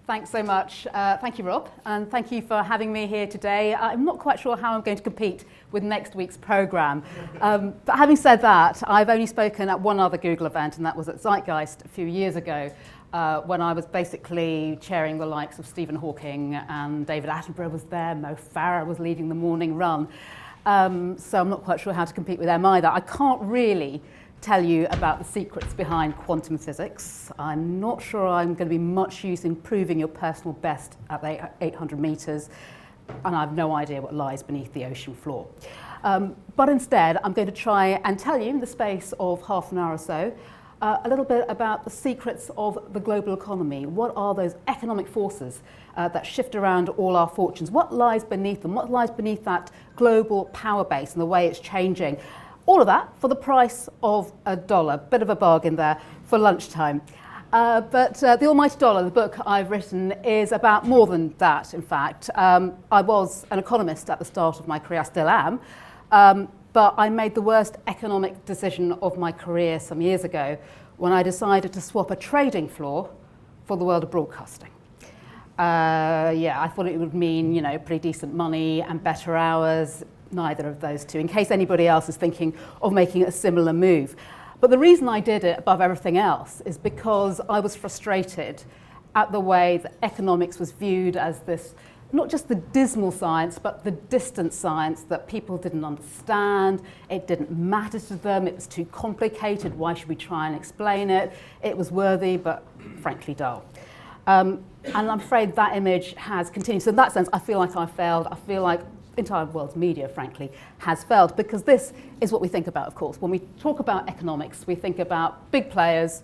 Thanks so much. Thank you, Rob, and thank you for having me here today. I'm not quite sure how I'm going to compete with next week's programme. But having said that, I've only spoken at one other Google event, and that was at Zeitgeist a few years ago, when I was basically chairing the likes of Stephen Hawking, and David Attenborough was there, Mo Farah was leading the morning run. So I'm not quite sure how to compete with them either. I can't really tell you about the secrets behind quantum physics. I'm not sure I'm going to be much use in proving your personal best at 800 metres, and I have no idea what lies beneath the ocean floor. But instead, I'm going to try and tell you in the space of half an hour or so a little bit about the secrets of the global economy. What are those economic forces that shift around all our fortunes? What lies beneath them? What lies beneath that global power base and the way it's changing? All of that for the price of $1. Bit of a bargain there for lunchtime. But The Almighty Dollar, the book I've written, is about more than that, in fact. I was an economist at the start of my career, I still am, but I made the worst economic decision of my career some years ago when I decided to swap a trading floor for the world of broadcasting. I thought it would mean, pretty decent money and better hours. Neither of those two, in case anybody else is thinking of making a similar move. But the reason I did it above everything else is because I was frustrated at the way that economics was viewed as this, not just the dismal science, but the distant science that people didn't understand. It didn't matter to them. It was too complicated. Why should we try and explain it? It was worthy, but frankly dull. And I'm afraid that image has continued. So in that sense, I feel like I failed. I feel like the entire world's media, frankly, has failed, because this is what we think about, of course. When we talk about economics, we think about big players,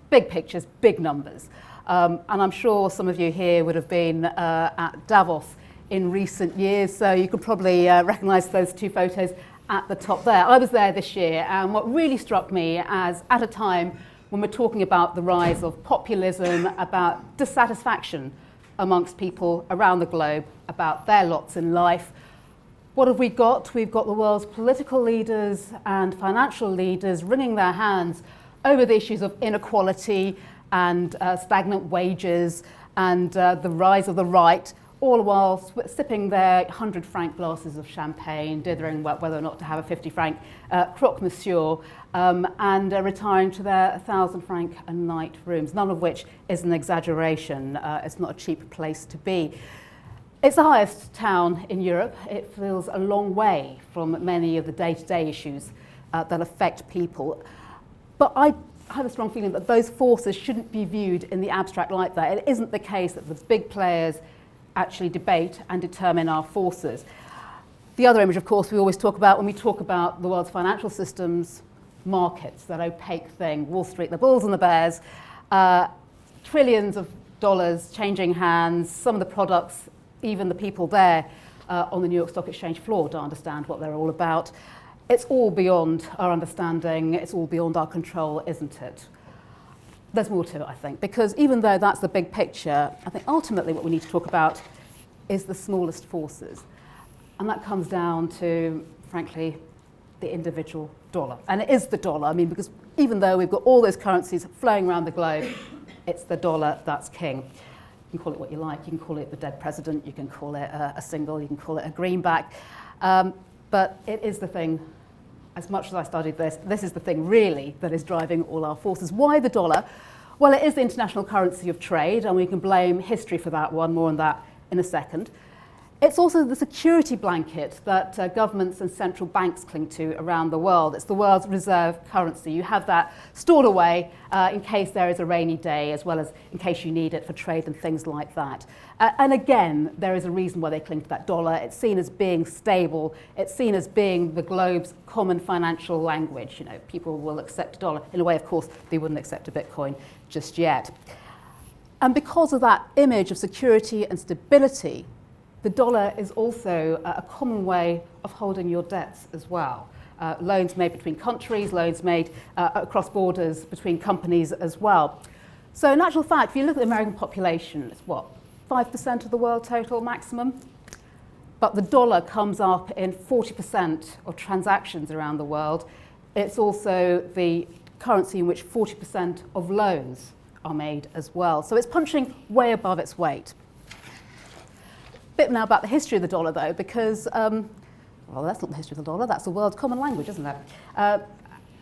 big pictures, big numbers. And I'm sure some of you here would have been at Davos in recent years, so you could probably recognise those two photos at the top there. I was there this year, and what really struck me as, at a time when we're talking about the rise of populism, about dissatisfaction amongst people around the globe about their lots in life, what have we got? We've got the world's political leaders and financial leaders wringing their hands over the issues of inequality and stagnant wages and the rise of the right, all while sipping their 100-franc glasses of champagne, dithering whether or not to have a 50-franc croque monsieur, and retiring to their 1,000-franc a night rooms, none of which is an exaggeration. It's not a cheap place to be. It's the highest town in Europe. It feels a long way from many of the day-to-day issues that affect people. But I have a strong feeling that those forces shouldn't be viewed in the abstract like that. It isn't the case that the big players actually debate and determine our forces. The other image, of course, we always talk about when we talk about the world's financial systems, markets, that opaque thing, Wall Street, the bulls and the bears, trillions of dollars changing hands, some of the products, even the people there on the New York Stock Exchange floor don't understand what they're all about. It's all beyond our understanding, it's all beyond our control, isn't it? There's more to it, I think, because even though that's the big picture, I think ultimately what we need to talk about is the smallest forces. And that comes down to, frankly, the individual dollar. And it is the dollar, I mean, because even though we've got all those currencies flowing around the globe, it's the dollar that's king. You can call it what you like. You can call it the dead president. You can call it a single. You can call it a greenback. But it is the thing, as much as I studied this is the thing really that is driving all our forces. Why the dollar? Well, it is the international currency of trade, and we can blame history for that one. More on that in a second. It's also the security blanket that governments and central banks cling to around the world. It's the world's reserve currency. You have that stored away in case there is a rainy day, as well as in case you need it for trade and things like that. And again, there is a reason why they cling to that dollar. It's seen as being stable. It's seen as being the globe's common financial language. People will accept a dollar in a way, of course, they wouldn't accept a Bitcoin just yet. And because of that image of security and stability, the dollar is also a common way of holding your debts as well. Loans made between countries, loans made across borders between companies as well. So in actual fact, if you look at the American population, it's what, 5% of the world total maximum? But the dollar comes up in 40% of transactions around the world. It's also the currency in which 40% of loans are made as well. So it's punching way above its weight. A bit now about the history of the dollar, though, because, well, that's not the history of the dollar, that's the world's common language, isn't it?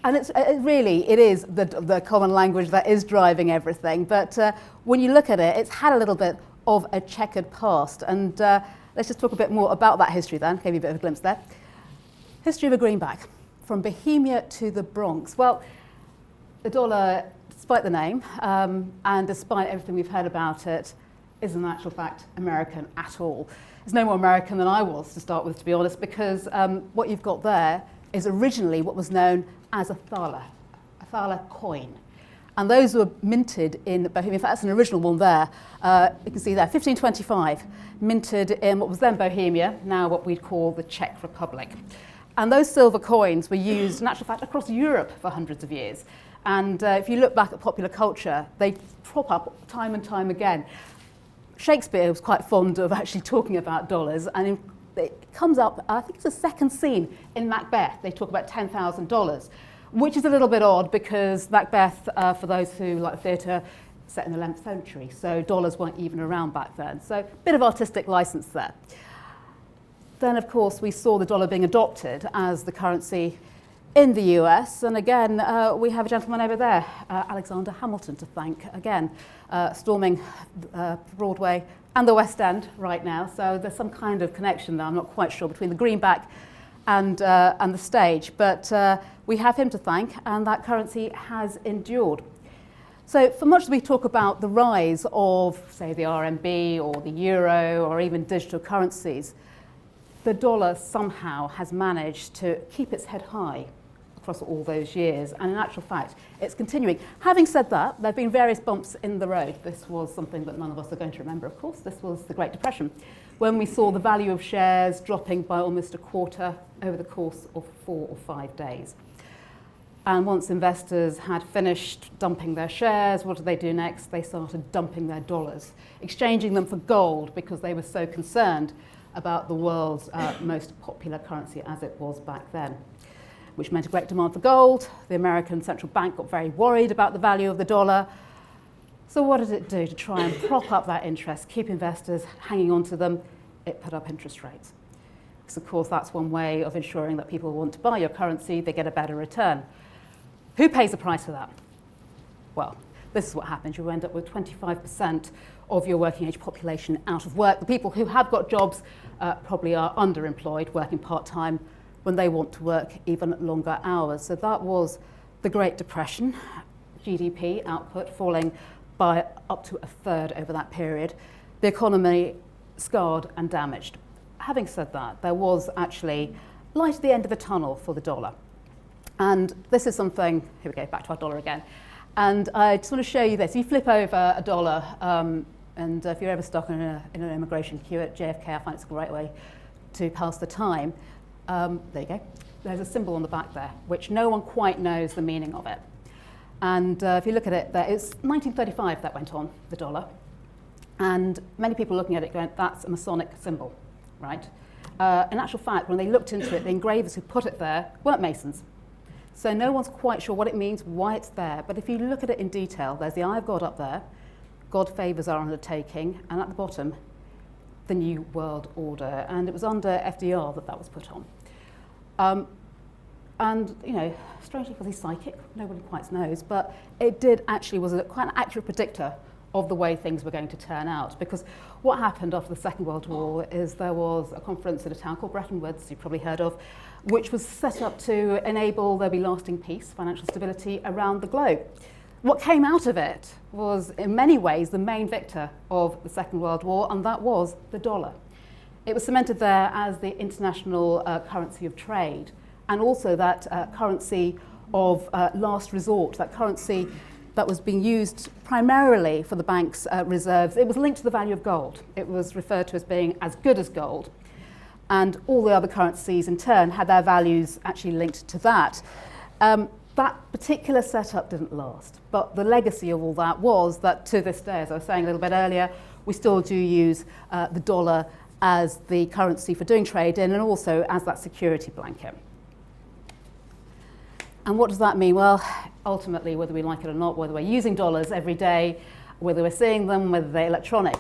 And it is the common language that is driving everything. But when you look at it, it's had a little bit of a checkered past. And let's just talk a bit more about that history then. Gave you a bit of a glimpse there. History of a greenback, from Bohemia to the Bronx. Well, the dollar, despite the name, and despite everything we've heard about it, is in actual fact American at all. It's no more American than I was to start with, to be honest, because what you've got there is originally what was known as a thaler coin. And those were minted in Bohemia. In fact, that's an original one there. You can see there, 1525, minted in what was then Bohemia, now what we'd call the Czech Republic. And those silver coins were used, in actual fact, across Europe for hundreds of years. And if you look back at popular culture, they crop up time and time again. Shakespeare was quite fond of actually talking about dollars, and it comes up, I think it's the second scene in Macbeth. They talk about $10,000, which is a little bit odd because Macbeth, for those who like theatre, set in the 11th century, so dollars weren't even around back then. So a bit of artistic license there. Then, of course, we saw the dollar being adopted as the currency in the US, and again, we have a gentleman over there, Alexander Hamilton, to thank again, storming Broadway and the West End right now. So there's some kind of connection there, I'm not quite sure, between the greenback and the stage. But we have him to thank, and that currency has endured. So for much as we talk about the rise of, say, the RMB or the euro or even digital currencies, the dollar somehow has managed to keep its head high across all those years, and in actual fact, it's continuing. Having said that, there have been various bumps in the road. This was something that none of us are going to remember, of course. This was the Great Depression, when we saw the value of shares dropping by almost a quarter over the course of 4 or 5 days. And once investors had finished dumping their shares, what did they do next? They started dumping their dollars, exchanging them for gold because they were so concerned about the world's most popular currency as it was back then, which meant a great demand for gold. The American central bank got very worried about the value of the dollar. So what did it do to try and prop up that interest, keep investors hanging on to them? It put up interest rates. Because of course that's one way of ensuring that people want to buy your currency, they get a better return. Who pays the price for that? Well, this is what happens. You end up with 25% of your working age population out of work. The people who have got jobs probably are underemployed, working part-time, when they want to work even longer hours. So that was the Great Depression, GDP output falling by up to a third over that period. The economy scarred and damaged. Having said that, there was actually light at the end of the tunnel for the dollar. And this is something, here we go, back to our dollar again. And I just want to show you this. You flip over a dollar, and if you're ever stuck in an immigration queue at JFK, I find it's a great way to pass the time. There you go. There's a symbol on the back there, which no one quite knows the meaning of it. And if you look at it, it's 1935 that went on, the dollar. And many people looking at it going, that's a Masonic symbol, right? In actual fact, when they looked into it, the engravers who put it there weren't Masons. So no one's quite sure what it means, why it's there. But if you look at it in detail, there's the eye of God up there. God favours our undertaking. And at the bottom, the New World Order. And it was under FDR that was put on. And, you know, strangely, was he psychic? Nobody quite knows. But it did actually was quite an accurate predictor of the way things were going to turn out. Because what happened after the Second World War is there was a conference at a town called Bretton Woods, you've probably heard of, which was set up to enable there be lasting peace, financial stability around the globe. What came out of it was, in many ways, the main victor of the Second World War, and that was the dollar. It was cemented there as the international currency of trade, and also that currency of last resort, that currency that was being used primarily for the bank's reserves. It was linked to the value of gold. It was referred to as being as good as gold. And all the other currencies, in turn, had their values actually linked to that. That particular setup didn't last. But the legacy of all that was that to this day, as I was saying a little bit earlier, we still do use the dollar as the currency for doing trade in, and also as that security blanket. And what does that mean? Well, ultimately, whether we like it or not, whether we're using dollars every day, whether we're seeing them, whether they're electronic,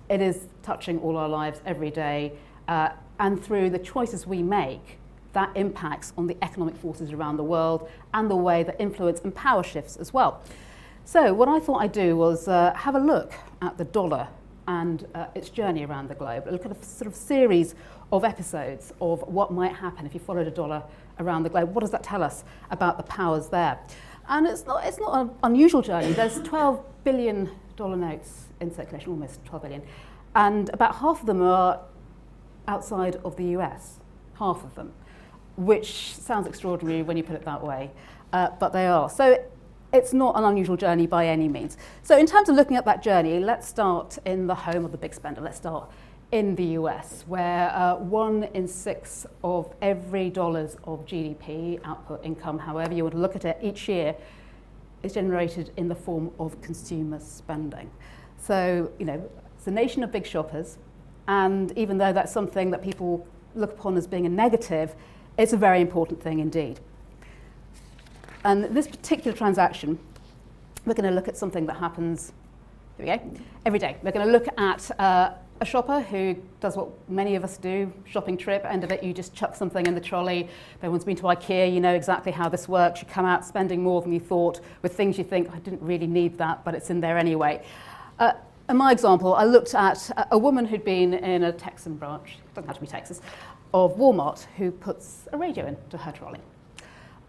it is touching all our lives every day. And through the choices we make, that impacts on the economic forces around the world and the way that influence and power shifts as well. So what I thought I'd do was have a look at the dollar and its journey around the globe. Look at a sort of series of episodes of what might happen if you followed a dollar around the globe. What does that tell us about the powers there? And it's not an unusual journey. There's $12 billion notes in circulation, almost 12 billion. And about half of them are outside of the US, half of them, which sounds extraordinary when you put it that way, but they are. So it's not an unusual journey by any means. So in terms of looking at that journey, let's start in the home of the big spender. Let's start in the US, where 1 in 6 of every dollars of GDP, output income, however you want to look at it, each year is generated in the form of consumer spending. So, it's a nation of big shoppers, and even though that's something that people look upon as being a negative, it's a very important thing indeed. And this particular transaction, we're going to look at something that happens, here we go, every day. We're going to look at a shopper who does what many of us do, shopping trip, end of it, you just chuck something in the trolley. If anyone's been to IKEA, you know exactly how this works. You come out spending more than you thought with things you think, I didn't really need that, but it's in there anyway. In my example, I looked at a woman who'd been in a Texan branch, doesn't have to be Texas, of Walmart, who puts a radio into her trolley.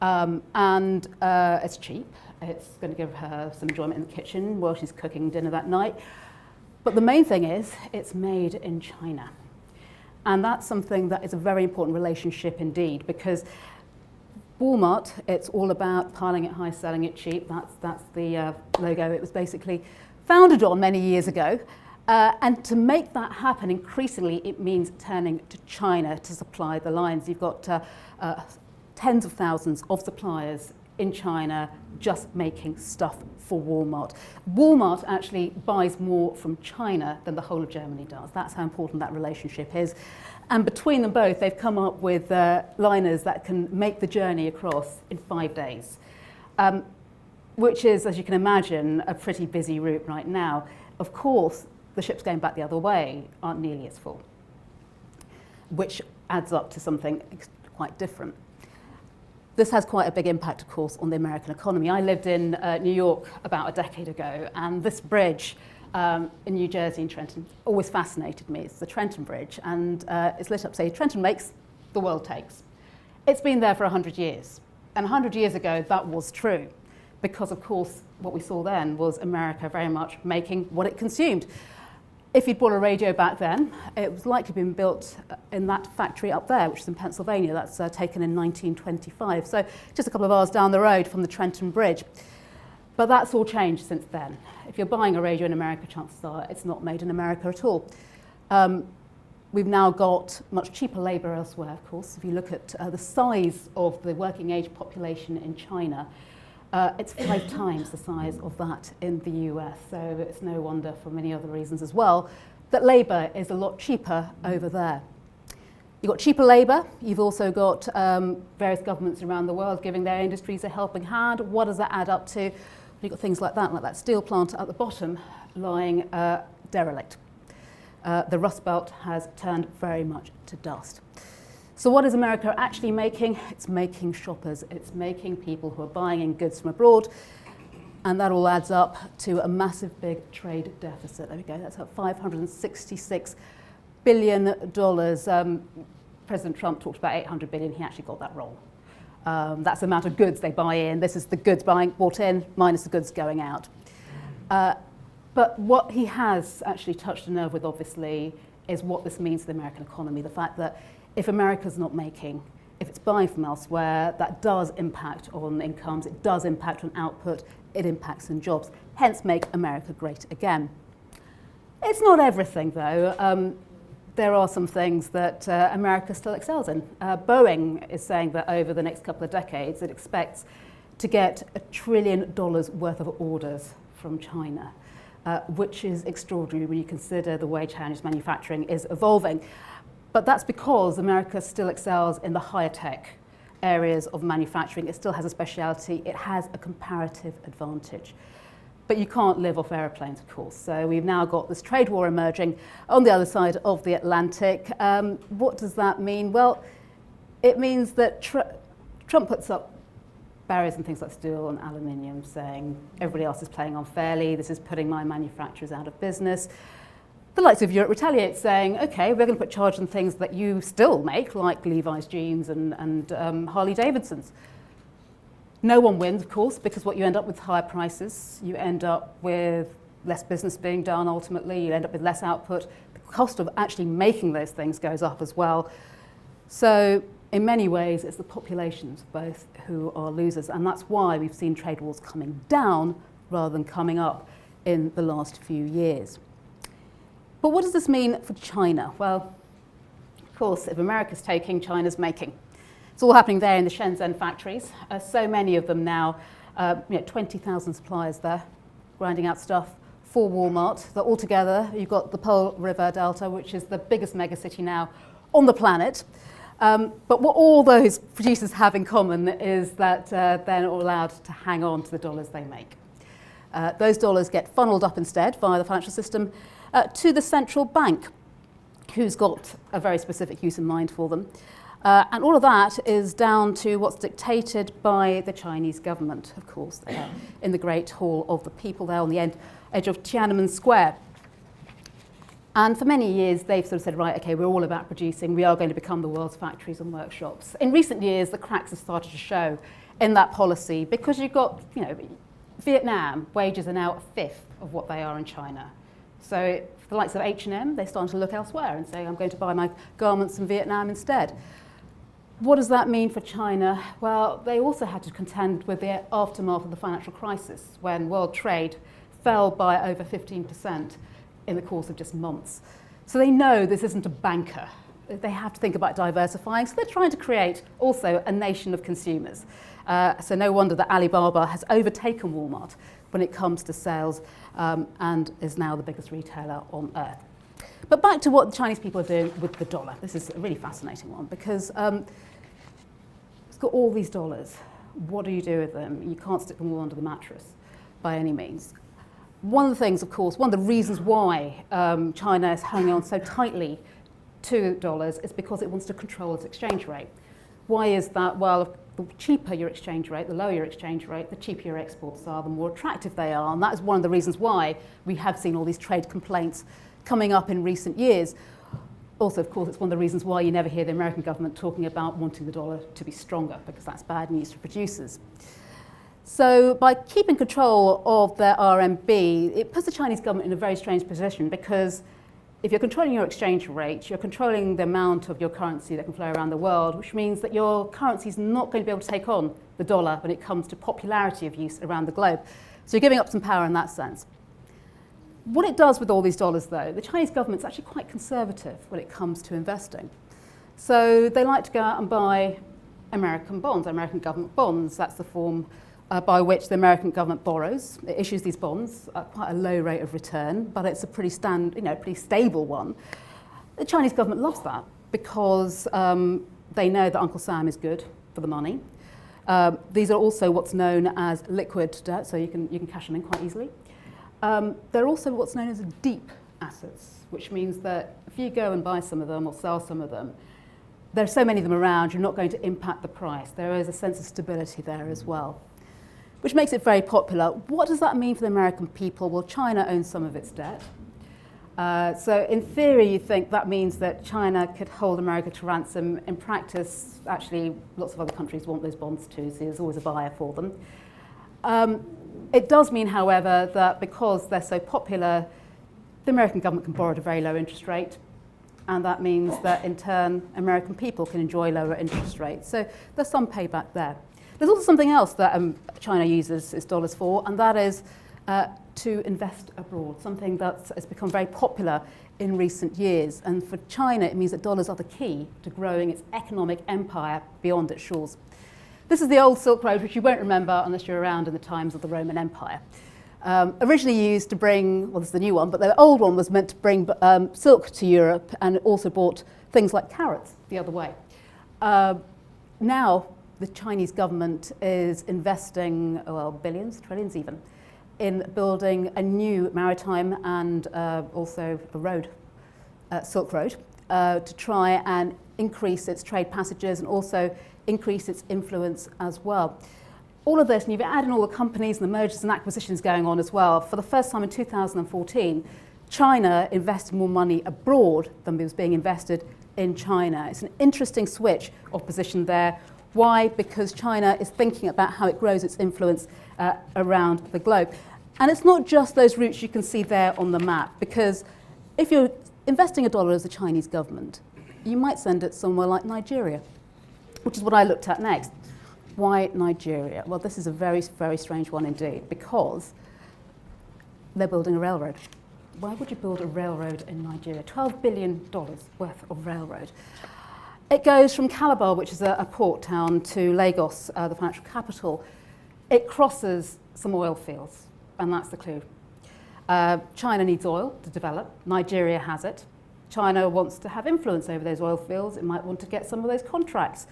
And it's cheap. It's going to give her some enjoyment in the kitchen while she's cooking dinner that night. But the main thing is, it's made in China. And that's something that is a very important relationship indeed, because Walmart, it's all about piling it high, selling it cheap. That's the logo it was basically founded on many years ago. And to make that happen, increasingly, it means turning to China to supply the lines. You've got tens of thousands of suppliers in China just making stuff for Walmart. Walmart actually buys more from China than the whole of Germany does. That's how important that relationship is. And between them both, they've come up with liners that can make the journey across in 5 days, which is, as you can imagine, a pretty busy route right now. Of course, the ships going back the other way aren't nearly as full, which adds up to something quite different. This has quite a big impact, of course, on the American economy. I lived in New York about a decade ago, and this bridge in New Jersey, in Trenton, always fascinated me. It's the Trenton Bridge, and it's lit up, say, Trenton makes, the world takes. It's been there for 100 years, and 100 years ago, that was true, because, of course, what we saw then was America very much making what it consumed. If you'd bought a radio back then, it was likely been built in that factory up there, which is in Pennsylvania. That's taken in 1925. So just a couple of hours down the road from the Trenton Bridge. But that's all changed since then. If you're buying a radio in America, chances are it's not made in America at all. We've now got much cheaper labour elsewhere, of course. If you look at the size of the working age population in China, it's 5 times the size of that in the US, so it's no wonder, for many other reasons as well, that labour is a lot cheaper over there. You've got cheaper labour, you've also got various governments around the world giving their industries a helping hand. What does that add up to? You've got things like that steel plant at the bottom lying derelict. The Rust Belt has turned very much to dust. So what is America actually making? It's making shoppers. It's making people who are buying in goods from abroad. And that all adds up to a massive big trade deficit. There we go. That's up $566 billion. President Trump talked about $800 billion. He actually got that wrong. That's the amount of goods they buy in. This is the goods bought in minus the goods going out. But what he has actually touched a nerve with, obviously, is what this means to the American economy. The fact that if America's not making, if it's buying from elsewhere, that does impact on incomes, it does impact on output, it impacts on jobs, hence make America great again. It's not everything, though. There are some things that America still excels in. Boeing is saying that over the next couple of decades, it expects to get $1 trillion worth of orders from China, which is extraordinary when you consider the way Chinese manufacturing is evolving. But that's because America still excels in the higher tech areas of manufacturing, it still has a speciality, it has a comparative advantage. But you can't live off aeroplanes, of course. So we've now got this trade war emerging on the other side of the Atlantic. What does that mean? Well, it means that Trump puts up barriers and things like steel and aluminium, saying everybody else is playing unfairly, this is putting my manufacturers out of business. The likes of Europe retaliate, saying, okay, we're going to put charge on things that you still make, like Levi's jeans and Harley Davidsons. No one wins, of course, because what you end up with higher prices, you end up with less business being done ultimately, you end up with less output. The cost of actually making those things goes up as well. So in many ways, it's the populations both who are losers, and that's why we've seen trade wars coming down rather than coming up in the last few years. But what does this mean for China? Well, of course, if America's taking, China's making. It's all happening there in the Shenzhen factories. So many of them now, 20,000 suppliers there, grinding out stuff for Walmart. That altogether, you've got the Pearl River Delta, which is the biggest megacity now on the planet. But what all those producers have in common is that they're not allowed to hang on to the dollars they make. Those dollars get funneled up instead via the financial system to the central bank, who's got a very specific use in mind for them. And all of that is down to what's dictated by the Chinese government, of course, in the Great Hall of the People there on the edge of Tiananmen Square. And for many years, they've sort of said, right, okay, we're all about producing. We are going to become the world's factories and workshops. In recent years, the cracks have started to show in that policy because you've got, Vietnam, wages are now a fifth of what they are in China. So for the likes of H&M, they're starting to look elsewhere and say, I'm going to buy my garments in Vietnam instead. What does that mean for China? Well, they also had to contend with the aftermath of the financial crisis when world trade fell by over 15% in the course of just months. So they know this isn't a banker. They have to think about diversifying. So they're trying to create also a nation of consumers. So no wonder that Alibaba has overtaken Walmart when it comes to sales and is now the biggest retailer on earth. But back to what the Chinese people are doing with the dollar. This is a really fascinating one because it's got all these dollars. What do you do with them? You can't stick them all under the mattress by any means. One of the things, of course, one of the reasons why China is hanging on so tightly to dollars is because it wants to control its exchange rate. Why is that? Well, the cheaper your exchange rate, the lower your exchange rate, the cheaper your exports are, the more attractive they are. And that is one of the reasons why we have seen all these trade complaints coming up in recent years. Also, of course, it's one of the reasons why you never hear the American government talking about wanting the dollar to be stronger, because that's bad news for producers. So by keeping control of their RMB, it puts the Chinese government in a very strange position because if you're controlling your exchange rate, you're controlling the amount of your currency that can flow around the world, which means that your currency is not going to be able to take on the dollar when it comes to popularity of use around the globe. So you're giving up some power in that sense. What it does with all these dollars, though, the Chinese government's actually quite conservative when it comes to investing. So they like to go out and buy American bonds, American government bonds. That's the form by which the American government borrows. It issues these bonds at quite a low rate of return, but it's a pretty stable one. The Chinese government loves that because they know that Uncle Sam is good for the money. These are also what's known as liquid debt, so you can cash them in quite easily. They're also what's known as deep assets, which means that if you go and buy some of them or sell some of them, there are so many of them around, you're not going to impact the price. There is a sense of stability there as well, which makes it very popular. What does that mean for the American people? Well, China owns some of its debt. So in theory, you think that means that China could hold America to ransom. In practice, actually, lots of other countries want those bonds too, so there's always a buyer for them. It does mean, however, that because they're so popular, the American government can borrow at a very low interest rate, and that means that, in turn, American people can enjoy lower interest rates. So there's some payback there. There's also something else that China uses its dollars for, and that is to invest abroad, something that has become very popular in recent years. And for China, it means that dollars are the key to growing its economic empire beyond its shores. This is the old Silk Road, which you won't remember unless you're around in the times of the Roman Empire. Originally used to bring, well, this is the new one, but the old one was meant to bring silk to Europe, and it also brought things like carrots the other way. Now, the Chinese government is investing, well, billions, trillions even, in building a new maritime and also a road, Silk Road, to try and increase its trade passages and also increase its influence as well. All of this, and you've added all the companies and the mergers and acquisitions going on as well. For the first time in 2014, China invested more money abroad than was being invested in China. It's an interesting switch of position there. Why? Because China is thinking about how it grows its influence around the globe. And it's not just those routes you can see there on the map, because if you're investing $1 as the Chinese government, you might send it somewhere like Nigeria, which is what I looked at next. Why Nigeria? Well, this is a very, very strange one indeed, because they're building a railroad. Why would you build a railroad in Nigeria? $12 billion worth of railroad. It goes from Calabar, which is a port town, to Lagos, the financial capital. It crosses some oil fields, and that's the clue. China needs oil to develop. Nigeria has it. China wants to have influence over those oil fields. It might want to get some of those contracts.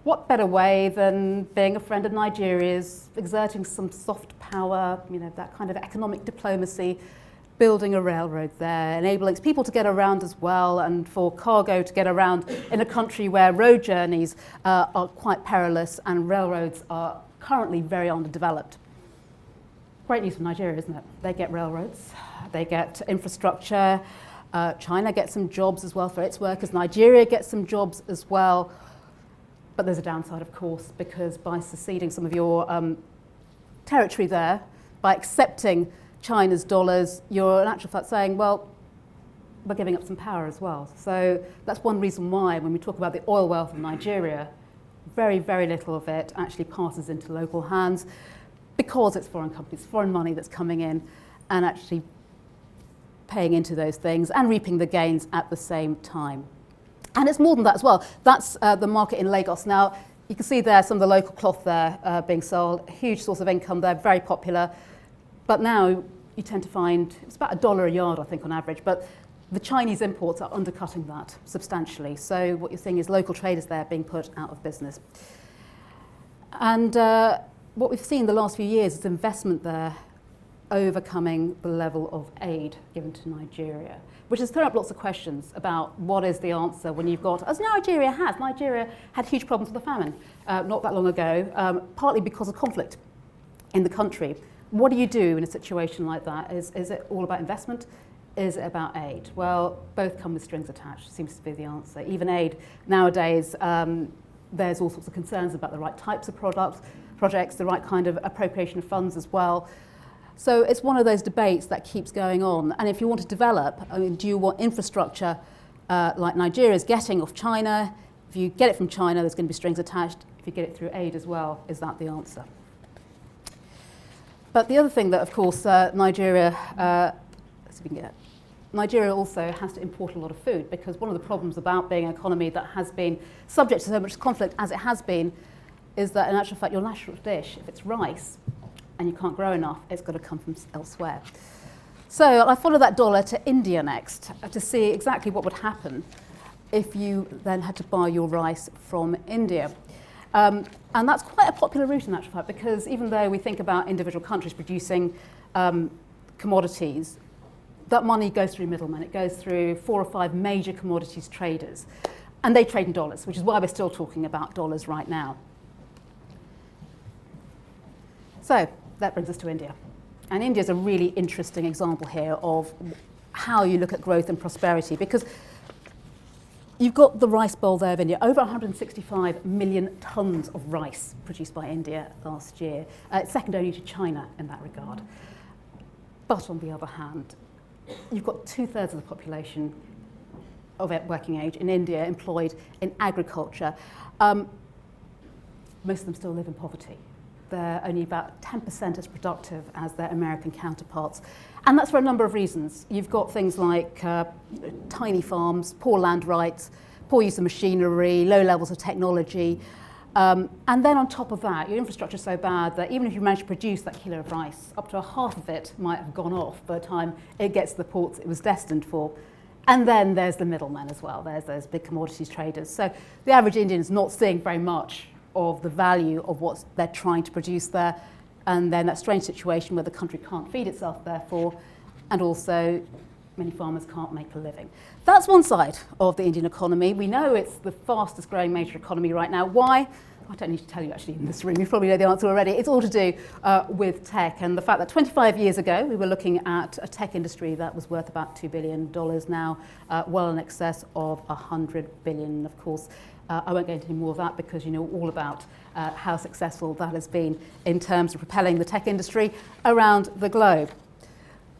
What better way than being a friend of Nigeria's, exerting some soft power, that kind of economic diplomacy, building a railroad there, enabling people to get around as well, and for cargo to get around in a country where road journeys are quite perilous and railroads are currently very underdeveloped. Great news for Nigeria, isn't it? They get railroads, they get infrastructure, China gets some jobs as well for its workers, Nigeria gets some jobs as well. But there's a downside, of course, because by seceding some of your territory there, by accepting China's dollars, you're in actual fact saying, well, we're giving up some power as well. So that's one reason why when we talk about the oil wealth of Nigeria, very, very little of it actually passes into local hands, because it's foreign companies, foreign money that's coming in and actually paying into those things and reaping the gains at the same time. And it's more than that as well. That's the market in Lagos. Now, you can see there some of the local cloth there being sold, a huge source of income there, very popular. But now you tend to find, it's about $1 a yard, I think, on average, but the Chinese imports are undercutting that substantially. So what you're seeing is local traders there being put out of business. And what we've seen the last few years is investment there overcoming the level of aid given to Nigeria, which has thrown up lots of questions about what is the answer when you've got, as Nigeria had huge problems with the famine not that long ago, partly because of conflict in the country. What do you do in a situation like that? Is it all about investment? Is it about aid? Well, both come with strings attached, seems to be the answer. Even aid nowadays, there's all sorts of concerns about the right types of projects, the right kind of appropriation of funds as well. So it's one of those debates that keeps going on. And if you want to develop, do you want infrastructure like Nigeria is getting off China? If you get it from China, there's going to be strings attached. If you get it through aid as well, is that the answer? But the other thing that, of course, Nigeria also has to import a lot of food, because one of the problems about being an economy that has been subject to so much conflict as it has been is that, in actual fact, your national dish, if it's rice, and you can't grow enough, it's got to come from elsewhere. So I follow that dollar to India next to see exactly what would happen if you then had to buy your rice from India. And that's quite a popular route in actual fact, because even though we think about individual countries producing commodities, that money goes through middlemen. It goes through 4 or 5 major commodities traders, and they trade in dollars, which is why we're still talking about dollars right now. So that brings us to India. And India is a really interesting example here of how you look at growth and prosperity, because you've got the rice bowl there of India, over 165 million tons of rice produced by India last year. It's second only to China in that regard. But on the other hand, you've got 2/3 of the population of working age in India employed in agriculture. Most of them still live in poverty. They're only about 10% as productive as their American counterparts. And that's for a number of reasons. You've got things like tiny farms, poor land rights, poor use of machinery, low levels of technology. And then on top of that, your infrastructure is so bad that even if you manage to produce that kilo of rice, up to half of it might have gone off by the time it gets to the ports it was destined for. And then there's the middlemen as well. There's those big commodities traders. So the average Indian is not seeing very much of the value of what they're trying to produce there, and then that strange situation where the country can't feed itself, therefore, and also many farmers can't make a living. That's one side of the Indian economy. We know it's the fastest growing major economy right now. Why? I don't need to tell you actually in this room, you probably know the answer already. It's all to do with tech and the fact that 25 years ago we were looking at a tech industry that was worth about $2 billion, now well in excess of $100 billion. Of course, I won't go into any more of that because you know all about how successful that has been in terms of propelling the tech industry around the globe.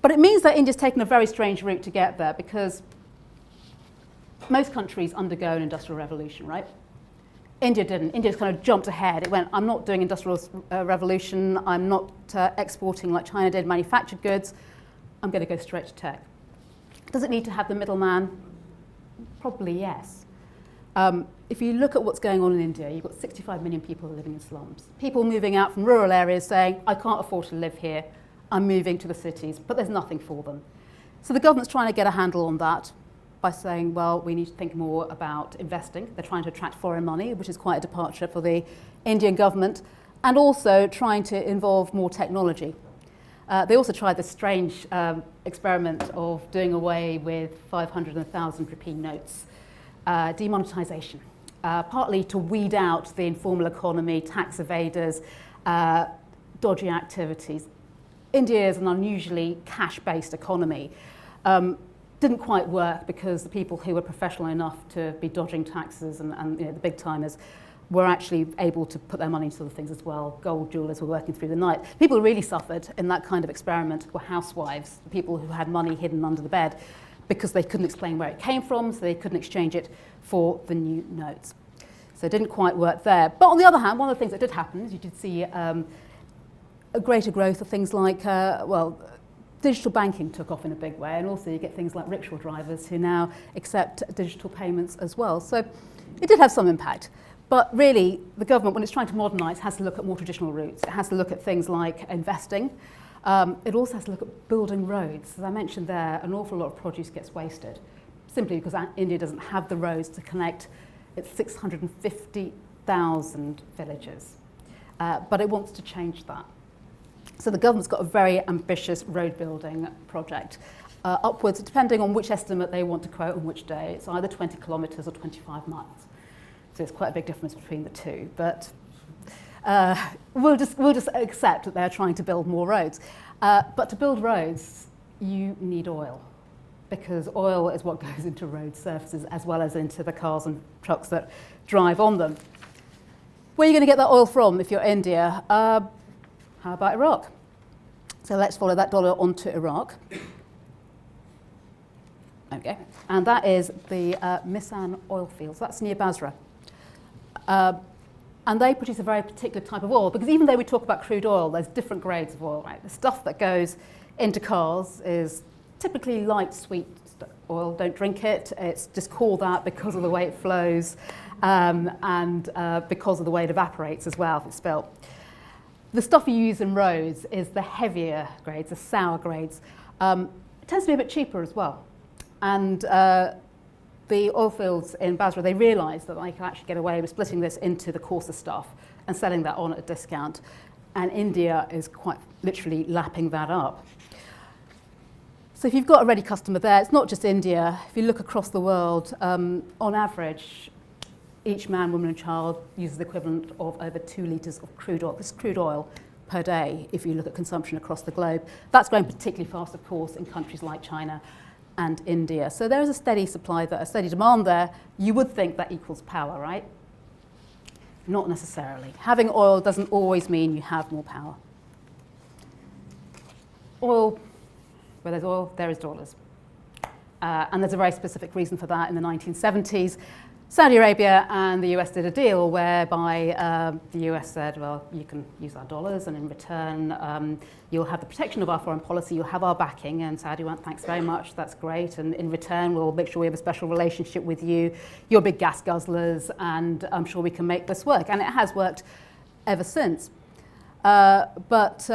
But it means that India's taken a very strange route to get there because most countries undergo an industrial revolution, right? India didn't. India's kind of jumped ahead. It went, I'm not doing industrial revolution. I'm not exporting like China did, manufactured goods. I'm going to go straight to tech. Does it need to have the middleman? Probably yes. If you look at what's going on in India, you've got 65 million people living in slums. People moving out from rural areas saying, I can't afford to live here. I'm moving to the cities, but there's nothing for them. So the government's trying to get a handle on that by saying, well, we need to think more about investing. They're trying to attract foreign money, which is quite a departure for the Indian government, and also trying to involve more technology. They also tried this strange experiment of doing away with 500 and 1,000 rupee notes, demonetisation, partly to weed out the informal economy, tax evaders, dodgy activities. India is an unusually cash-based economy. Didn't quite work because the people who were professional enough to be dodging taxes and you know, the big timers were actually able to put their money into other things as well. Gold jewelers were working through the night. People who really suffered in that kind of experiment were housewives, the people who had money hidden under the bed because they couldn't explain where it came from, so they couldn't exchange it for the new notes. So it didn't quite work there. But on the other hand, one of the things that did happen is you did see a greater growth of things like, digital banking took off in a big way, and also you get things like rickshaw drivers who now accept digital payments as well. So it did have some impact. But really, the government, when it's trying to modernise, has to look at more traditional routes. It has to look at things like investing. It also has to look at building roads. As I mentioned there, an awful lot of produce gets wasted, simply because India doesn't have the roads to connect its 650,000 villages. But it wants to change that. So the government's got a very ambitious road building project, upwards, depending on which estimate they want to quote on which day. It's either 20 kilometres or 25 miles. So it's quite a big difference between the two. But we'll just accept that they're trying to build more roads. But to build roads, you need oil, because oil is what goes into road surfaces as well as into the cars and trucks that drive on them. Where are you going to get that oil from if you're India? How about Iraq? So let's follow that dollar onto Iraq. Okay, and that is the Misan oil fields. That's near Basra. And they produce a very particular type of oil, because even though we talk about crude oil, there's different grades of oil, right? The stuff that goes into cars is typically light, sweet oil. Don't drink it. It's just called that because of the way it flows and because of the way it evaporates as well if it's spilled. The stuff you use in roads is the heavier grades, the sour grades. It tends to be a bit cheaper as well. And the oil fields in Basra, they realised that they can actually get away with splitting this into the coarser stuff and selling that on at a discount. And India is quite literally lapping that up. So if you've got a ready customer there, it's not just India. If you look across the world, on average, each man, woman and child uses the equivalent of over 2 litres of crude oil. This is crude oil per day if you look at consumption across the globe. That's growing particularly fast, of course, in countries like China and India. So there is a steady supply there, a steady demand there. You would think that equals power, right? Not necessarily. Having oil doesn't always mean you have more power. Oil, where there's oil, there is dollars. And there's a very specific reason for that. In the 1970s, Saudi Arabia and the US did a deal whereby the US said, well, you can use our dollars, and in return, you'll have the protection of our foreign policy, you'll have our backing. And Saudi went, thanks very much, that's great. And in return, we'll make sure we have a special relationship with you. You're big gas guzzlers, and I'm sure we can make this work. And it has worked ever since. But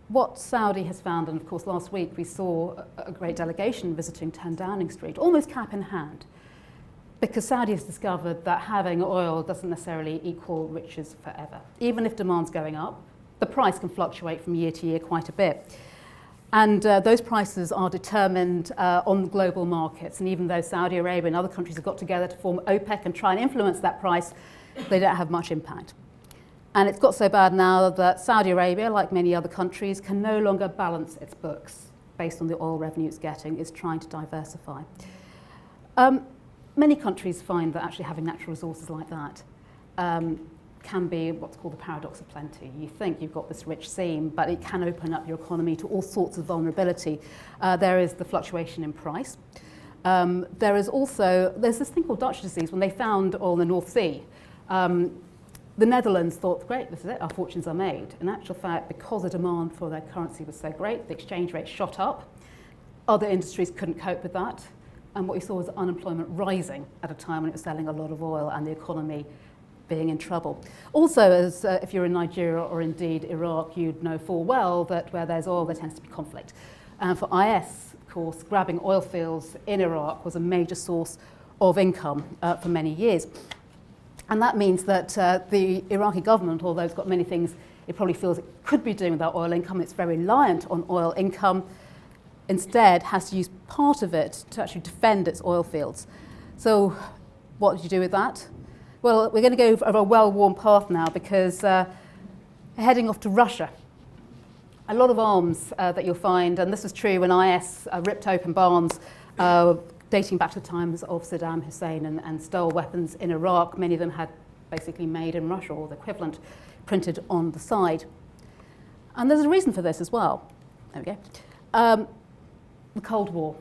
what Saudi has found, and of course last week we saw a great delegation visiting 10 Downing Street, almost cap in hand, because Saudi has discovered that having oil doesn't necessarily equal riches forever. Even if demand's going up, the price can fluctuate from year to year quite a bit. And those prices are determined on global markets. And even though Saudi Arabia and other countries have got together to form OPEC and try and influence that price, they don't have much impact. And it's got so bad now that Saudi Arabia, like many other countries, can no longer balance its books based on the oil revenue it's getting. It's trying to diversify. Many countries find that actually having natural resources like that can be what's called the paradox of plenty. You think you've got this rich seam, but it can open up your economy to all sorts of vulnerability. There is the fluctuation in price. There's this thing called Dutch disease. When they found oil in the North Sea, the Netherlands thought, great, this is it, our fortunes are made. In actual fact, because the demand for their currency was so great, the exchange rate shot up. Other industries couldn't cope with that. And what you saw was unemployment rising at a time when it was selling a lot of oil and the economy being in trouble. Also, as if you're in Nigeria or indeed Iraq, you'd know full well that where there's oil, there tends to be conflict. And for IS, of course, grabbing oil fields in Iraq was a major source of income for many years. And that means that the Iraqi government, although it's got many things it probably feels it could be doing without oil income, it's very reliant on oil income, instead has to use part of it to actually defend its oil fields. So what do you do with that? Well, we're going to go over a well-worn path now because heading off to Russia. A lot of arms that you'll find, and this was true when IS ripped open barns dating back to the times of Saddam Hussein and stole weapons in Iraq. Many of them had basically made in Russia or the equivalent printed on the side. And there's a reason for this as well. There we go. The Cold War.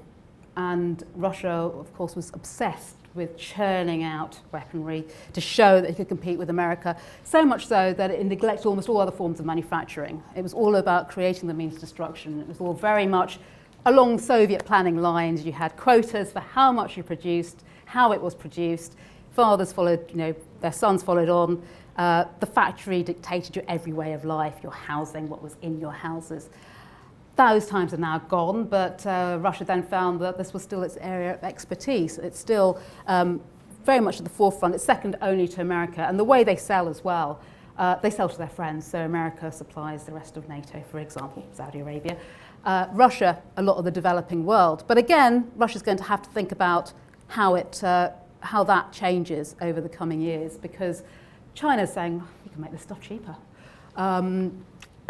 And Russia, of course, was obsessed with churning out weaponry to show that it could compete with America, so much so that it neglected almost all other forms of manufacturing. It was all about creating the means of destruction. It was all very much along Soviet planning lines. You had quotas for how much you produced, how it was produced. Fathers followed, their sons followed on. The factory dictated your every way of life, your housing, what was in your houses. Those times are now gone, but Russia then found that this was still its area of expertise. It's still very much at the forefront. It's second only to America. And the way they sell as well, they sell to their friends. So America supplies the rest of NATO, for example, Saudi Arabia. Russia, a lot of the developing world. But again, Russia's going to have to think about how that changes over the coming years, because China's saying, we can make this stuff cheaper.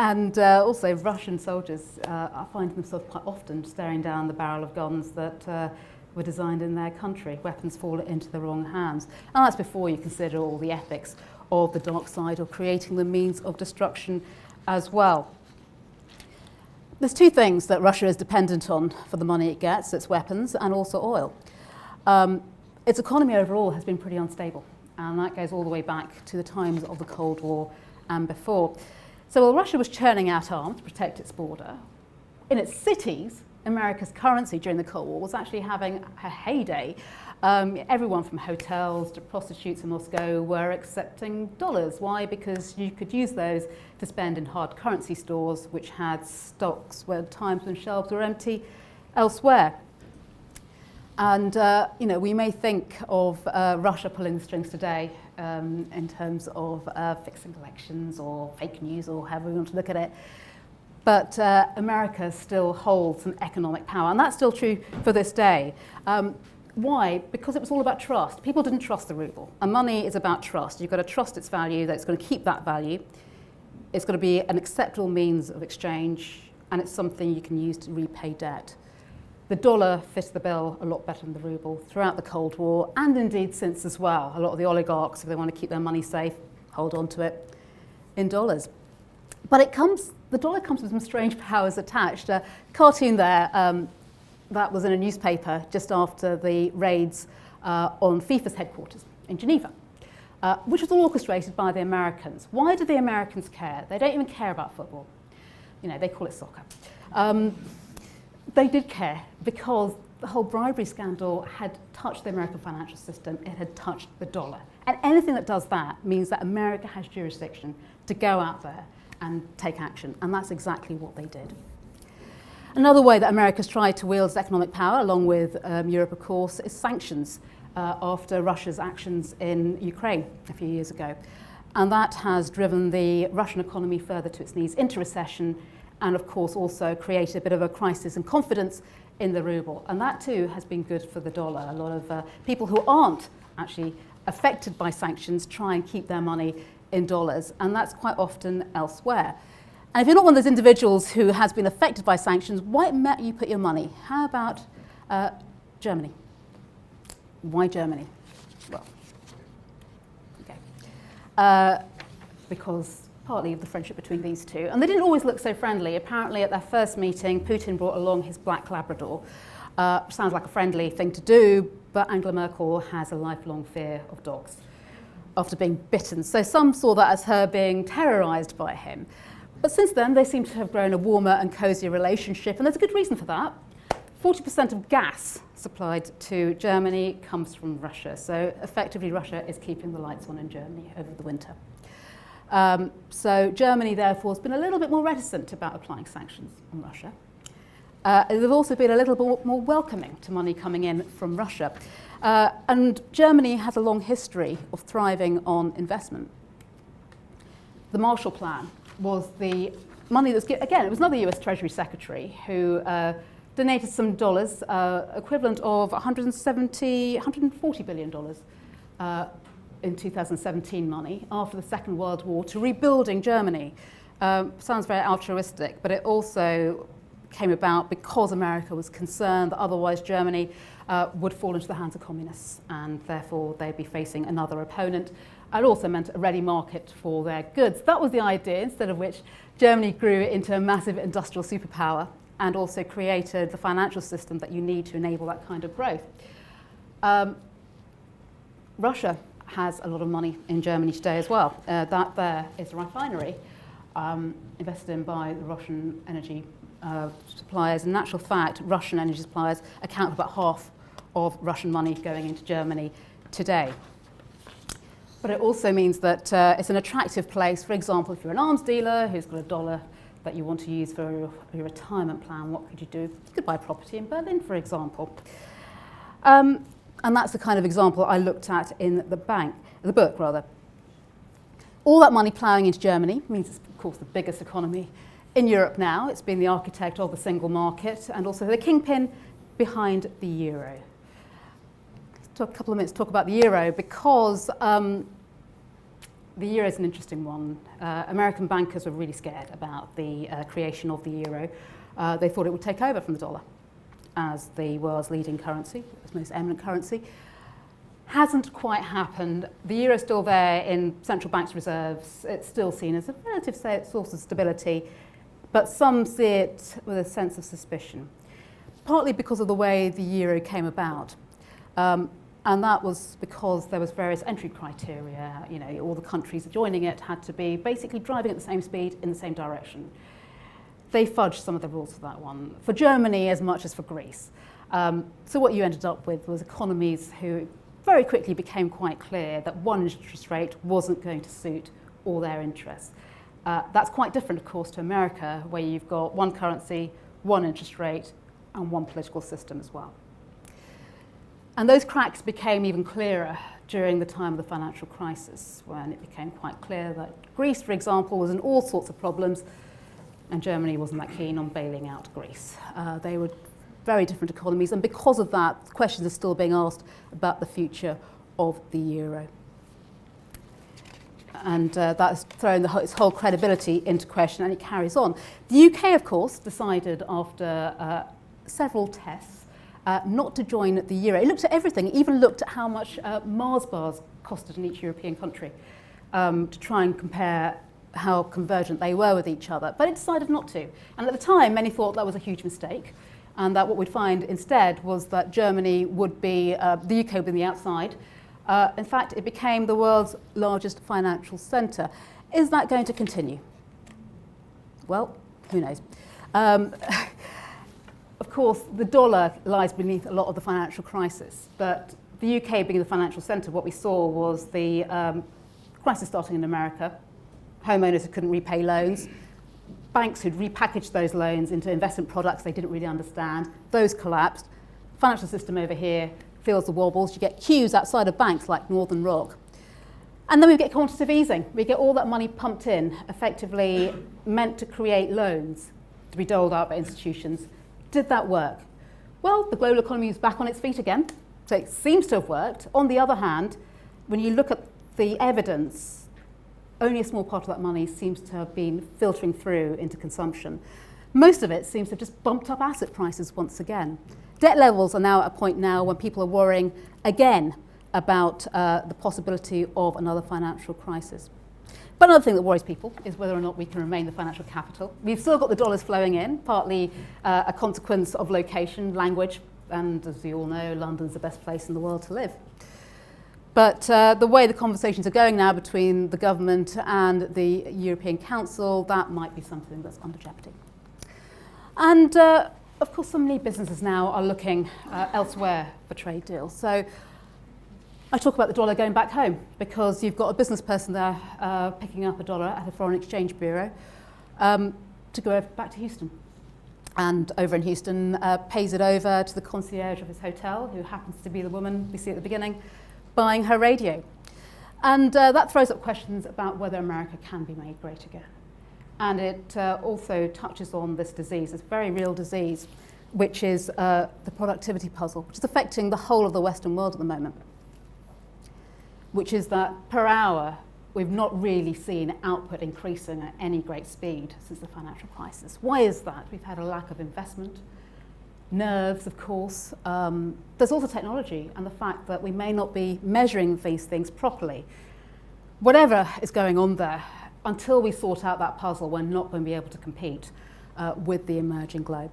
And also Russian soldiers are finding themselves quite often staring down the barrel of guns that were designed in their country. Weapons fall into the wrong hands. And that's before you consider all the ethics of the dark side or creating the means of destruction as well. There's two things that Russia is dependent on for the money it gets: its weapons and also oil. Its economy overall has been pretty unstable, and that goes all the way back to the times of the Cold War and before. So while Russia was churning out arms to protect its border, in its cities, America's currency during the Cold War was actually having a heyday. Everyone from hotels to prostitutes in Moscow were accepting dollars. Why? Because you could use those to spend in hard currency stores, which had stocks where times when shelves were empty elsewhere. And we may think of Russia pulling the strings today in terms of fixing elections or fake news or however we want to look at it. But America still holds some economic power, and that's still true for this day. Why? Because it was all about trust. People didn't trust the ruble, and money is about trust. You've got to trust its value, that it's going to keep that value. It's going to be an acceptable means of exchange, and it's something you can use to repay debt. The dollar fits the bill a lot better than the ruble throughout the Cold War, and indeed since as well. A lot of the oligarchs, if they want to keep their money safe, hold on to it in dollars. But the dollar comes with some strange powers attached. A cartoon there, that was in a newspaper just after the raids on FIFA's headquarters in Geneva, which was all orchestrated by the Americans. Why do the Americans care? They don't even care about football. They call it soccer. They did care because the whole bribery scandal had touched the American financial system. It had touched the dollar. And anything that does that means that America has jurisdiction to go out there and take action. And that's exactly what they did. Another way that America's tried to wield its economic power, along with Europe, of course, is sanctions. after Russia's actions in Ukraine a few years ago. And that has driven the Russian economy further to its knees into recession, and of course also created a bit of a crisis in confidence in the ruble. And that too has been good for the dollar. A lot of people who aren't actually affected by sanctions try and keep their money in dollars, and that's quite often elsewhere. And if you're not one of those individuals who has been affected by sanctions, why might you put your money? How about Germany? Why Germany? Well, okay. Because partly of the friendship between these two. And they didn't always look so friendly. Apparently at their first meeting, Putin brought along his black Labrador. Sounds like a friendly thing to do, but Angela Merkel has a lifelong fear of dogs after being bitten. So some saw that as her being terrorised by him. But since then, they seem to have grown a warmer and cosier relationship, and there's a good reason for that. 40% of gas supplied to Germany comes from Russia. So effectively, Russia is keeping the lights on in Germany over the winter. So Germany, therefore, has been a little bit more reticent about applying sanctions on Russia. They've also been a little bit more welcoming to money coming in from Russia. And Germany has a long history of thriving on investment. The Marshall Plan was the money that's given. Again, it was another US Treasury Secretary who donated some dollars, equivalent of $140 billion in 2017 money after the Second World War to rebuilding Germany. Sounds very altruistic, but it also came about because America was concerned that otherwise Germany would fall into the hands of communists, and therefore they'd be facing another opponent. It also meant a ready market for their goods. That was the idea, instead of which Germany grew into a massive industrial superpower and also created the financial system that you need to enable that kind of growth. Russia has a lot of money in Germany today as well. That there is a refinery invested in by the Russian energy suppliers. In actual fact, Russian energy suppliers account for about half of Russian money going into Germany today. But it also means that it's an attractive place. For example, if you're an arms dealer who's got $1 that you want to use for your retirement plan, what could you do? You could buy property in Berlin, for example. And that's the kind of example I looked at in the book. All that money ploughing into Germany means it's, of course, the biggest economy in Europe now. It's been the architect of the single market and also the kingpin behind the euro. Let's talk a couple of minutes to talk about the euro, because the euro is an interesting one. American bankers were really scared about the creation of the euro. They thought it would take over from the dollar as the world's leading currency, its most eminent currency. Hasn't quite happened. The euro is still there in central banks' reserves. It's still seen as a relative source of stability, but some see it with a sense of suspicion, partly because of the way the euro came about. And that was because there was various entry criteria. You know, all the countries joining it had to be basically driving at the same speed in the same direction. They fudged some of the rules for that one, for Germany as much as for Greece. So what you ended up with was economies who very quickly became quite clear that one interest rate wasn't going to suit all their interests. That's quite different, of course, to America, where you've got one currency, one interest rate, and one political system as well. And those cracks became even clearer during the time of the financial crisis, when it became quite clear that Greece, for example, was in all sorts of problems, and Germany wasn't that keen on bailing out Greece. They were very different economies, and because of that, questions are still being asked about the future of the euro. And that's thrown its whole credibility into question, and it carries on. The UK, of course, decided after several tests not to join the euro. It looked at everything. It even looked at how much Mars bars costed in each European country to try and compare how convergent they were with each other. But it decided not to. And at the time, many thought that was a huge mistake, and that what we'd find instead was that Germany would be, the UK would be on the outside. In fact, it became the world's largest financial centre. Is that going to continue? Well, who knows? Of course, the dollar lies beneath a lot of the financial crisis, but the UK being the financial centre, what we saw was the crisis starting in America, homeowners who couldn't repay loans, banks who'd repackaged those loans into investment products they didn't really understand, those collapsed, financial system over here feels the wobbles. You get queues outside of banks like Northern Rock. And then we get quantitative easing. We get all that money pumped in, effectively meant to create loans to be doled out by institutions. Did that work? Well, the global economy is back on its feet again, so it seems to have worked. On the other hand, when you look at the evidence, only a small part of that money seems to have been filtering through into consumption. Most of it seems to have just bumped up asset prices once again. Debt levels are now at a point now when people are worrying again about the possibility of another financial crisis. But another thing that worries people is whether or not we can remain the financial capital. We've still got the dollars flowing in, partly a consequence of location, language, and as you all know, London's the best place in the world to live. But the way the conversations are going now between the government and the European Council, that might be something that's under jeopardy. And of course, so many businesses now are looking elsewhere for trade deals. So I talk about the dollar going back home because you've got a business person there picking up a dollar at a foreign exchange bureau to go back to Houston. And over in Houston, pays it over to the concierge of his hotel, who happens to be the woman we see at the beginning, buying her radio. And that throws up questions about whether America can be made great again. And it also touches on this disease, this very real disease, which is the productivity puzzle, which is affecting the whole of the Western world at the moment. Which is that per hour, we've not really seen output increasing at any great speed since the financial crisis. Why is that? We've had a lack of investment, nerves, of course. There's also technology and the fact that we may not be measuring these things properly. Whatever is going on there, until we sort out that puzzle, we're not going to be able to compete with the emerging globe.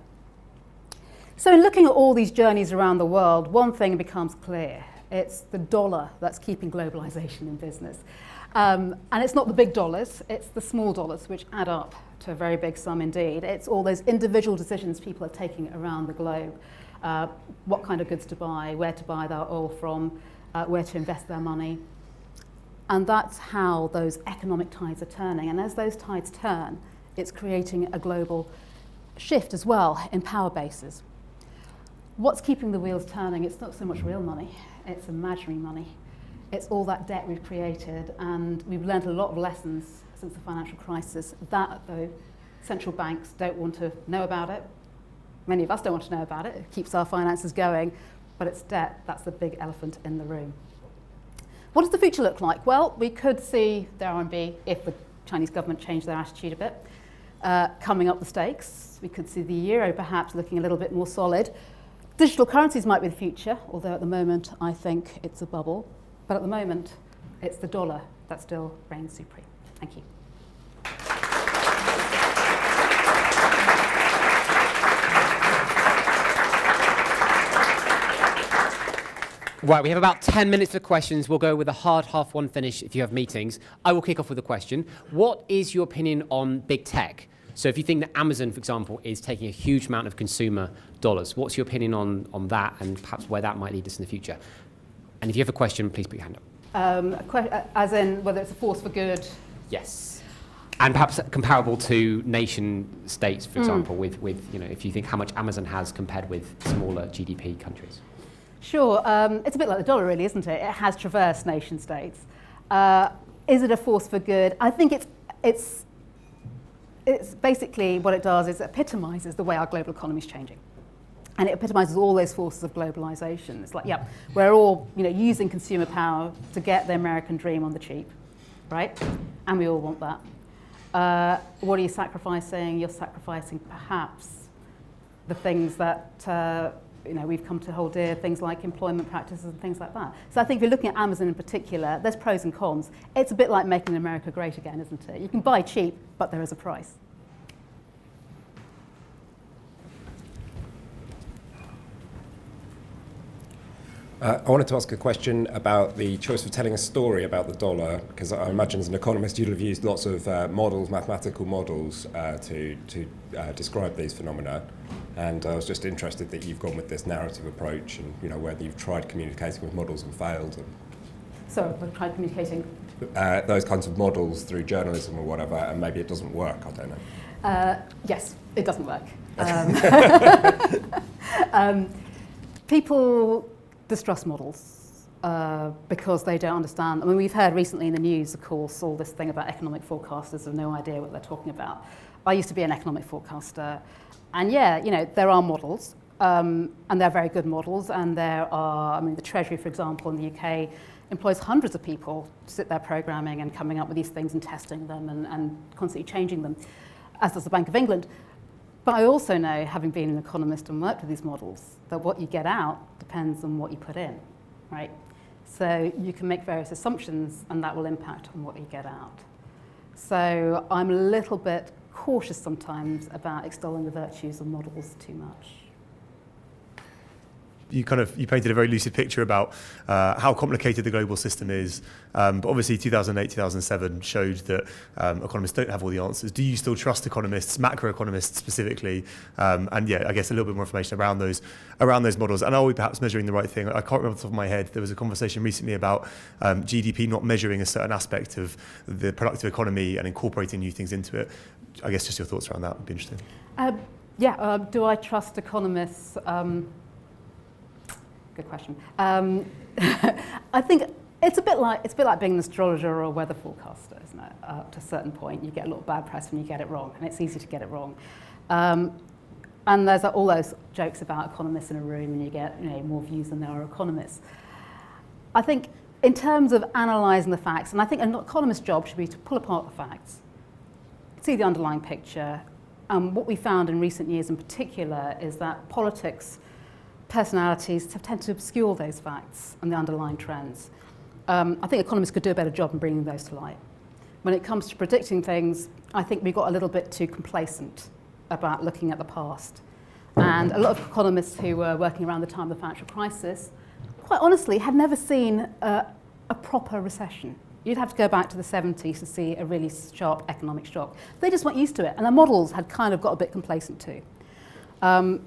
So in looking at all these journeys around the world, one thing becomes clear. It's the dollar that's keeping globalization in business. And it's not the big dollars, it's the small dollars, which add up to a very big sum indeed. It's all those individual decisions people are taking around the globe. What kind of goods to buy, where to buy their oil from, where to invest their money. And that's how those economic tides are turning. And as those tides turn, it's creating a global shift as well in power bases. What's keeping the wheels turning? It's not so much real money, it's imaginary money. It's all that debt we've created, and we've learned a lot of lessons since the financial crisis. That, though, central banks don't want to know about it. Many of us don't want to know about it. It keeps our finances going, but it's debt. That's the big elephant in the room. What does the future look like? Well, we could see the RMB, if the Chinese government changed their attitude a bit, coming up the stakes. We could see the euro perhaps looking a little bit more solid. Digital currencies might be the future, although at the moment I think it's a bubble. But at the moment, it's the dollar that still reigns supreme. Thank you. Right, we have about 10 minutes for questions. We'll go with a hard half-one finish if you have meetings. I will kick off with a question. What is your opinion on big tech? So if you think that Amazon, for example, is taking a huge amount of consumer dollars, what's your opinion on that and perhaps where that might lead us in the future? And if you have a question, please put your hand up. As in whether it's a force for good? Yes. And perhaps comparable to nation states, for example, with if you think how much Amazon has compared with smaller GDP countries. Sure. It's a bit like the dollar, really, isn't it? It has traversed nation states. Is it a force for good? I think it's basically what it does is it epitomizes the way our global economy is changing. And it epitomizes all those forces of globalization. It's like, yeah, we're all using consumer power to get the American dream on the cheap, right? And we all want that. What are you sacrificing? You're sacrificing perhaps the things that we've come to hold dear, things like employment practices and things like that. So I think if you're looking at Amazon in particular, there's pros and cons. It's a bit like making America great again, isn't it? You can buy cheap, but there is a price. I wanted to ask a question about the choice of telling a story about the dollar, because I imagine as an economist you'll have used lots of models, mathematical models, to describe these phenomena. And I was just interested that you've gone with this narrative approach, and whether you've tried communicating with models and failed. So we've tried communicating? Those kinds of models through journalism or whatever, and maybe it doesn't work, I don't know. Yes, it doesn't work. People distrust models because they don't understand. I mean, we've heard recently in the news, of course, all this thing about economic forecasters have no idea what they're talking about. I used to be an economic forecaster, and yeah, you know, there are models, and they're very good models, and there are, I mean, the Treasury, for example, in the UK, employs hundreds of people to sit there programming and coming up with these things and testing them and constantly changing them, as does the Bank of England. But I also know, having been an economist and worked with these models, that what you get out depends on what you put in, right? So you can make various assumptions and that will impact on what you get out. So I'm a little bit cautious sometimes about extolling the virtues of models too much. You painted a very lucid picture about how complicated the global system is. But obviously 2008, 2007 showed that economists don't have all the answers. Do you still trust economists, macroeconomists specifically? And yeah, I guess a little bit more information around those models. And are we perhaps measuring the right thing? I can't remember off the top of my head. There was a conversation recently about GDP not measuring a certain aspect of the productive economy and incorporating new things into it. I guess just your thoughts around that would be interesting. Do I trust economists? Good question. I think it's a bit like being an astrologer or a weather forecaster, isn't it? To a certain point, you get a lot of bad press when you get it wrong, and it's easy to get it wrong. And there's all those jokes about economists in a room, and you get more views than there are economists. I think in terms of analysing the facts, and I think an economist's job should be to pull apart the facts, see the underlying picture. What we found in recent years in particular is that politics, personalities have tended to obscure those facts and the underlying trends. I think economists could do a better job in bringing those to light. When it comes to predicting things, I think we got a little bit too complacent about looking at the past. And a lot of economists who were working around the time of the financial crisis, quite honestly, had never seen a proper recession. You'd have to go back to the 70s to see a really sharp economic shock. They just weren't used to it, and their models had kind of got a bit complacent too. And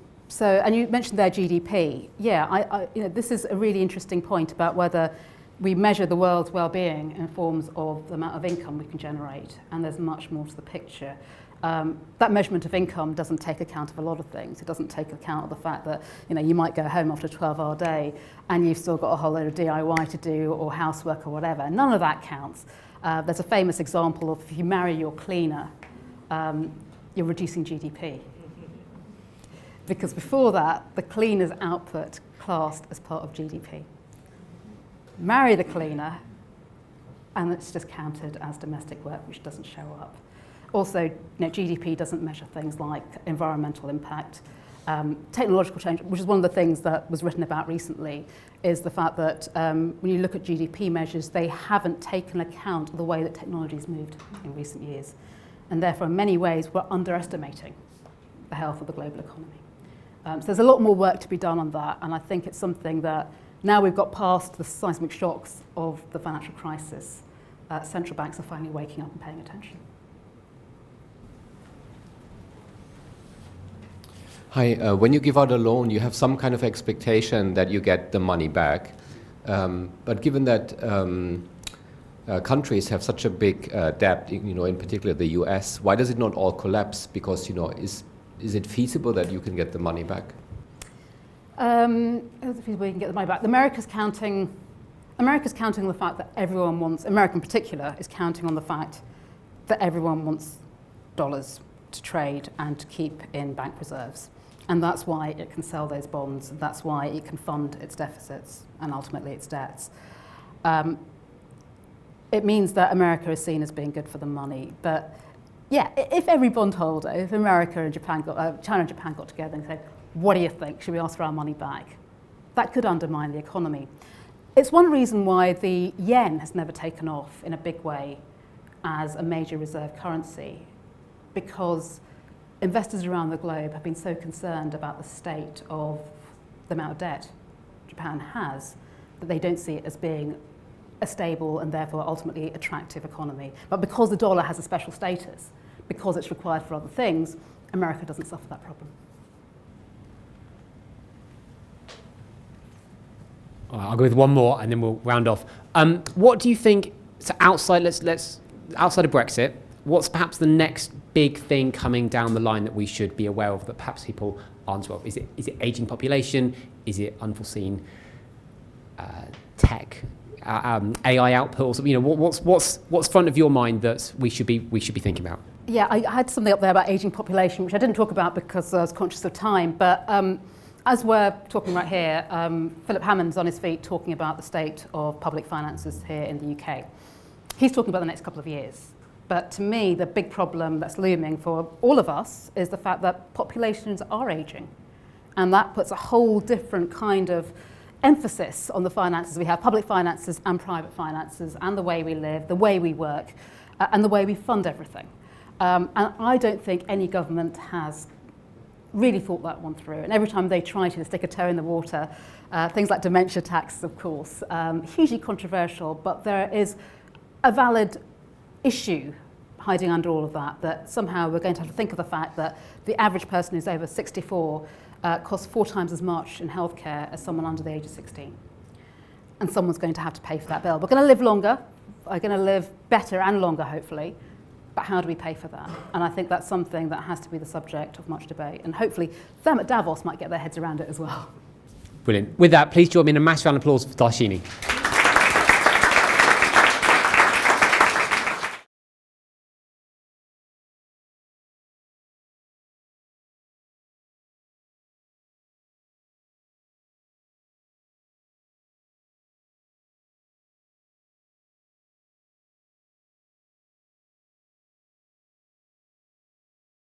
you mentioned their GDP. Yeah, this is a really interesting point about whether we measure the world's well-being in forms of the amount of income we can generate, and there's much more to the picture. That measurement of income doesn't take account of a lot of things. It doesn't take account of the fact that you might go home after a 12-hour day and you've still got a whole load of DIY to do or housework or whatever. None of that counts. There's a famous example of if you marry your cleaner, you're reducing GDP. Because before that, the cleaner's output classed as part of GDP. Marry the cleaner, and it's just counted as domestic work, which doesn't show up. Also, GDP doesn't measure things like environmental impact. Technological change, which is one of the things that was written about recently, is the fact that when you look at GDP measures, they haven't taken account of the way that technology's moved in recent years. And therefore, in many ways, we're underestimating the health of the global economy. So there's a lot more work to be done on that, and I think it's something that now we've got past the seismic shocks of the financial crisis, central banks are finally waking up and paying attention. Hi, when you give out a loan, you have some kind of expectation that you get the money back. But given that countries have such a big debt, in particular the US, why does it not all collapse? Because, is it feasible that you can get the money back? Is it feasible you can get the money back? America's counting on the fact that everyone wants, America in particular, is counting on the fact that everyone wants dollars to trade and to keep in bank reserves. And that's why it can sell those bonds, and that's why it can fund its deficits and ultimately its debts. It means that America is seen as being good for the money, but yeah, if every bondholder, if America and Japan China and Japan got together and said, what do you think, should we ask for our money back? That could undermine the economy. It's one reason why the yen has never taken off in a big way as a major reserve currency, because investors around the globe have been so concerned about the state of the amount of debt Japan has that they don't see it as being a stable and therefore ultimately attractive economy. But because the dollar has a special status, because it's required for other things, America doesn't suffer that problem. I'll go with one more and then we'll round off. What do you think, so outside of Brexit, what's perhaps the next big thing coming down the line that we should be aware of that perhaps people aren't aware of? Is it aging population? Is it unforeseen tech, AI output, or something? What's front of your mind that we should be thinking about? Yeah, I had something up there about ageing population, which I didn't talk about because I was conscious of time. But as we're talking right here, Philip Hammond's on his feet talking about the state of public finances here in the UK. He's talking about the next couple of years. But to me, the big problem that's looming for all of us is the fact that populations are aging. And that puts a whole different kind of emphasis on the finances we have, public finances and private finances, and the way we live, the way we work, and the way we fund everything. And I don't think any government has really thought that one through. And every time they try to stick a toe in the water, things like dementia tax, of course, hugely controversial, but there is a valid issue hiding under all of that, that somehow we're going to have to think of the fact that the average person who's over 64 costs 4 times as much in healthcare as someone under the age of 16. And someone's going to have to pay for that bill. We're going to live longer, we're going to live better and longer, hopefully, but how do we pay for that? And I think that's something that has to be the subject of much debate. And hopefully them at Davos might get their heads around it as well. Brilliant. With that, please join me in a massive round of applause for Dharshini.